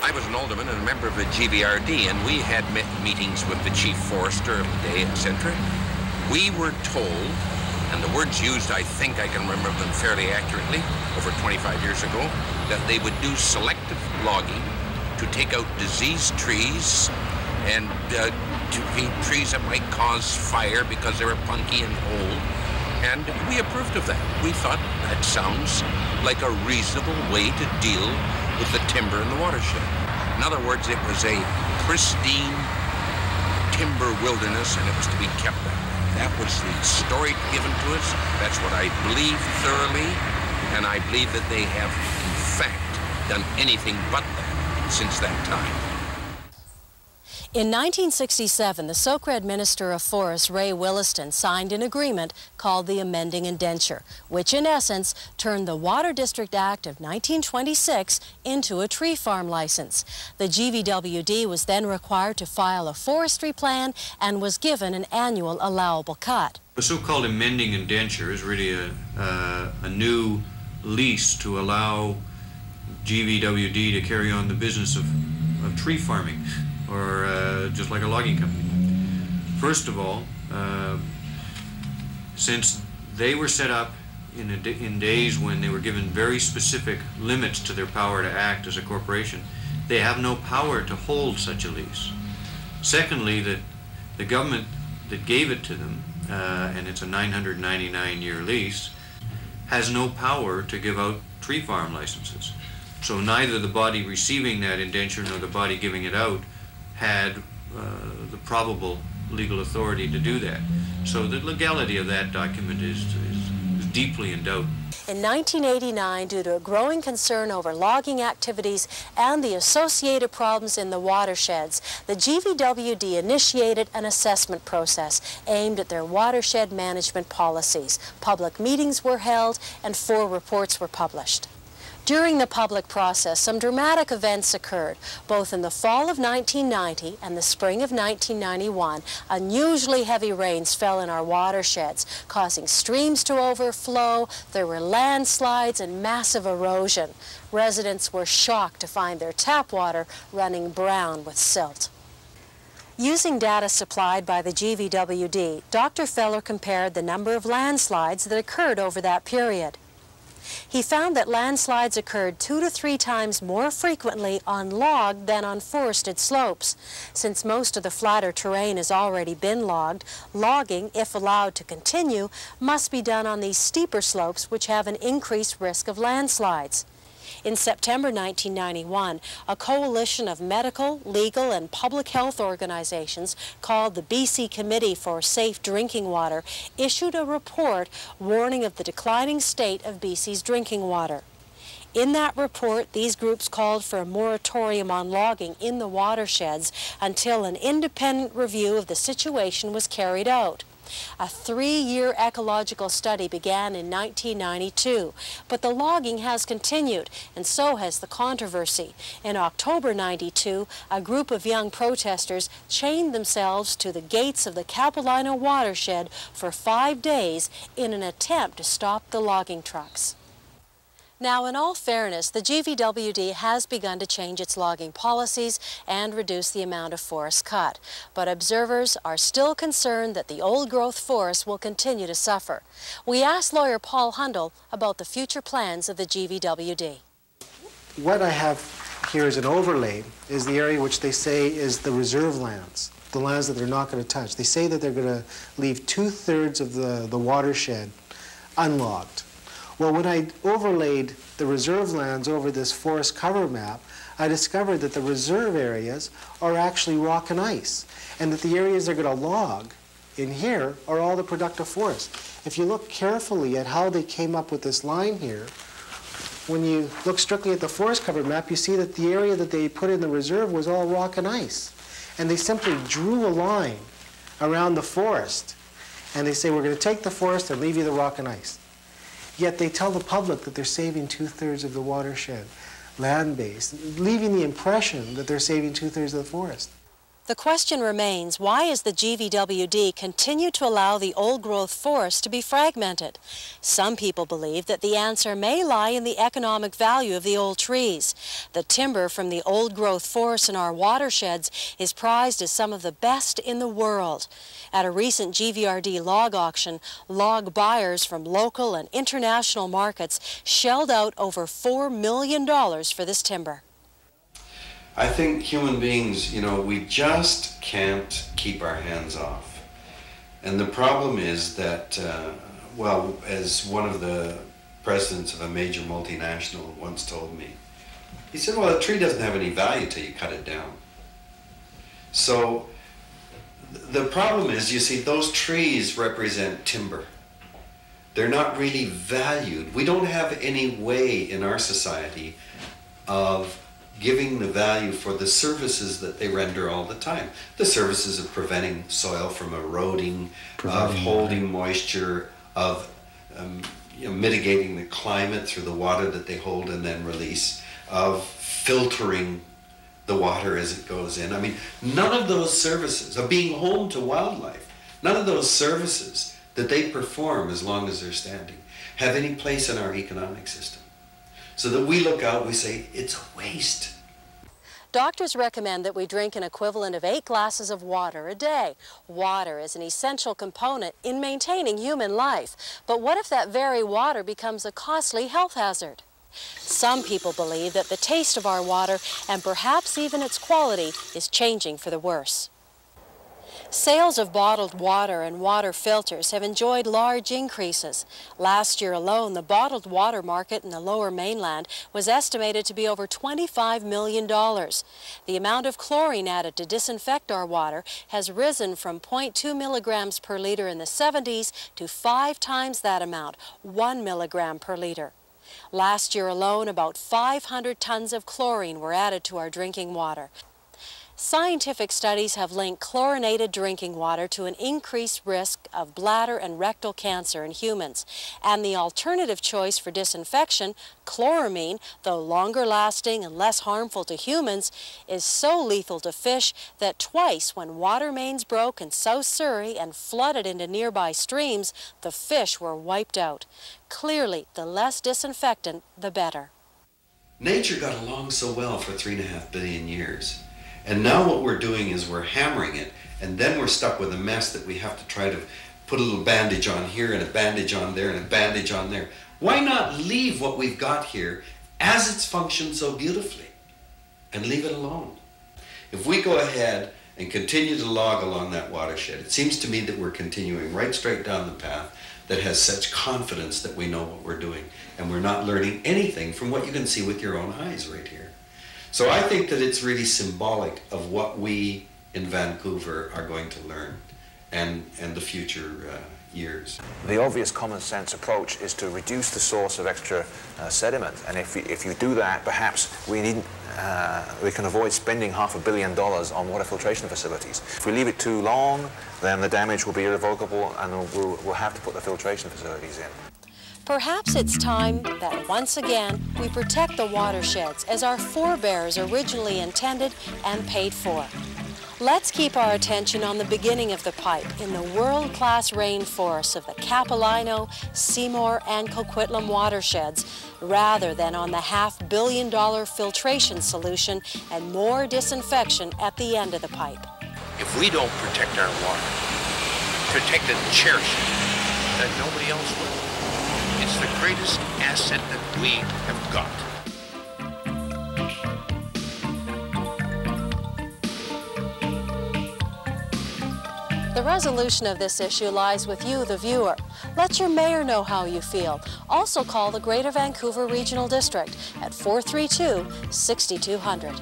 I was an alderman and a member of the GVRD, and we had meetings with the chief forester of the day, etc. We were told, and the words used, I think I can remember them fairly accurately, over 25 years ago, that they would do selective logging to take out diseased trees and to feed trees that might cause fire because they were punky and old. And we approved of that. We thought that sounds like a reasonable way to deal with the timber in the watershed. In other words, it was a pristine timber wilderness, and it was to be kept that way. That was the story given to us. That's what I believe thoroughly, and I believe that they have, in fact, done anything but that since that time. In 1967, the Socred Minister of Forests, Ray Williston, signed an agreement called the Amending Indenture, which in essence turned the Water District Act of 1926 into a tree farm license. The GVWD was then required to file a forestry plan and was given an annual allowable cut. The so-called Amending Indenture is really a new lease to allow GVWD to carry on the business of tree farming, or just like a logging company. First of all, since they were set up in days when they were given very specific limits to their power to act as a corporation, they have no power to hold such a lease. Secondly, that the government that gave it to them, and it's a 999-year lease, has no power to give out tree farm licenses. So neither the body receiving that indenture nor the body giving it out had the probable legal authority to do that. So the legality of that document is deeply in doubt. In 1989, due to a growing concern over logging activities and the associated problems in the watersheds, the GVWD initiated an assessment process aimed at their watershed management policies. Public meetings were held and 4 reports were published. During the public process, some dramatic events occurred. Both in the fall of 1990 and the spring of 1991, unusually heavy rains fell in our watersheds, causing streams to overflow. There were landslides and massive erosion. Residents were shocked to find their tap water running brown with silt. Using data supplied by the GVWD, Dr. Feller compared the number of landslides that occurred over that period. He found that landslides occurred 2 to 3 times more frequently on logged than on forested slopes. Since most of the flatter terrain has already been logged, logging, if allowed to continue, must be done on these steeper slopes which have an increased risk of landslides. In September 1991, a coalition of medical, legal, and public health organizations called the BC Committee for Safe Drinking Water issued a report warning of the declining state of BC's drinking water. In that report, these groups called for a moratorium on logging in the watersheds until an independent review of the situation was carried out. A 3-year ecological study began in 1992, but the logging has continued, and so has the controversy. In October '92, a group of young protesters chained themselves to the gates of the Capilano watershed for 5 days in an attempt to stop the logging trucks. Now, in all fairness, the GVWD has begun to change its logging policies and reduce the amount of forest cut. But observers are still concerned that the old-growth forest will continue to suffer. We asked lawyer Paul Hundle about the future plans of the GVWD. What I have here as an overlay is the area which they say is the reserve lands, the lands that they're not going to touch. They say that they're going to leave 2/3 of the watershed unlogged. Well, when I overlaid the reserve lands over this forest cover map, I discovered that the reserve areas are actually rock and ice, and that the areas they're going to log in here are all the productive forest. If you look carefully at how they came up with this line here, when you look strictly at the forest cover map, you see that the area that they put in the reserve was all rock and ice. And they simply drew a line around the forest, and they say, we're going to take the forest and leave you the rock and ice. Yet they tell the public that they're saving 2/3 of the watershed land base, leaving the impression that they're saving 2/3 of the forest. The question remains, why is the GVWD continue to allow the old-growth forest to be fragmented? Some people believe that the answer may lie in the economic value of the old trees. The timber from the old-growth forests in our watersheds is prized as some of the best in the world. At a recent GVRD log auction, log buyers from local and international markets shelled out over $4 million for this timber. I think human beings, we just can't keep our hands off. And the problem is that, well, as one of the presidents of a major multinational once told me, he said, well, a tree doesn't have any value till you cut it down. So the problem is, you see, those trees represent timber. They're not really valued. We don't have any way in our society of giving the value for the services that they render all the time. The services of preventing soil from eroding, of holding moisture, of mitigating the climate through the water that they hold and then release, of filtering the water as it goes in. I mean, none of those services, of being home to wildlife, none of those services that they perform as long as they're standing have any place in our economic system. So that we look out, we say, it's a waste. Doctors recommend that we drink an equivalent of 8 glasses of water a day. Water is an essential component in maintaining human life. But what if that very water becomes a costly health hazard? Some people believe that the taste of our water, and perhaps even its quality, is changing for the worse. Sales of bottled water and water filters have enjoyed large increases. Last year alone, the bottled water market in the Lower Mainland was estimated to be over $25 million. The amount of chlorine added to disinfect our water has risen from 0.2 milligrams per liter in the 70s to 5 times that amount, 1 milligram per liter. Last year alone, about 500 tons of chlorine were added to our drinking water. Scientific studies have linked chlorinated drinking water to an increased risk of bladder and rectal cancer in humans. And the alternative choice for disinfection, chloramine, though longer lasting and less harmful to humans, is so lethal to fish that twice when water mains broke in South Surrey and flooded into nearby streams, the fish were wiped out. Clearly, the less disinfectant, the better. Nature got along so well for 3.5 billion years. And now what we're doing is we're hammering it, and then we're stuck with a mess that we have to try to put a little bandage on here and a bandage on there and a bandage on there. Why not leave what we've got here as it's functioned so beautifully and leave it alone? If we go ahead and continue to log along that watershed, it seems to me that we're continuing right straight down the path that has such confidence that we know what we're doing, and we're not learning anything from what you can see with your own eyes right here. So I think that it's really symbolic of what we in Vancouver are going to learn and the future years. The obvious common sense approach is to reduce the source of extra sediment, and if you do that, perhaps we can avoid spending $500 million on water filtration facilities. If we leave it too long, then the damage will be irrevocable, and we'll have to put the filtration facilities in. Perhaps it's time that once again we protect the watersheds as our forebears originally intended and paid for. Let's keep our attention on the beginning of the pipe in the world-class rainforests of the Capilano, Seymour, and Coquitlam watersheds, rather than on the $500 million filtration solution and more disinfection at the end of the pipe. If we don't protect our water, protect it and cherish it, then nobody else will. It's the greatest asset that we have got. The resolution of this issue lies with you, the viewer. Let your mayor know how you feel. Also call the Greater Vancouver Regional District at 432-6200.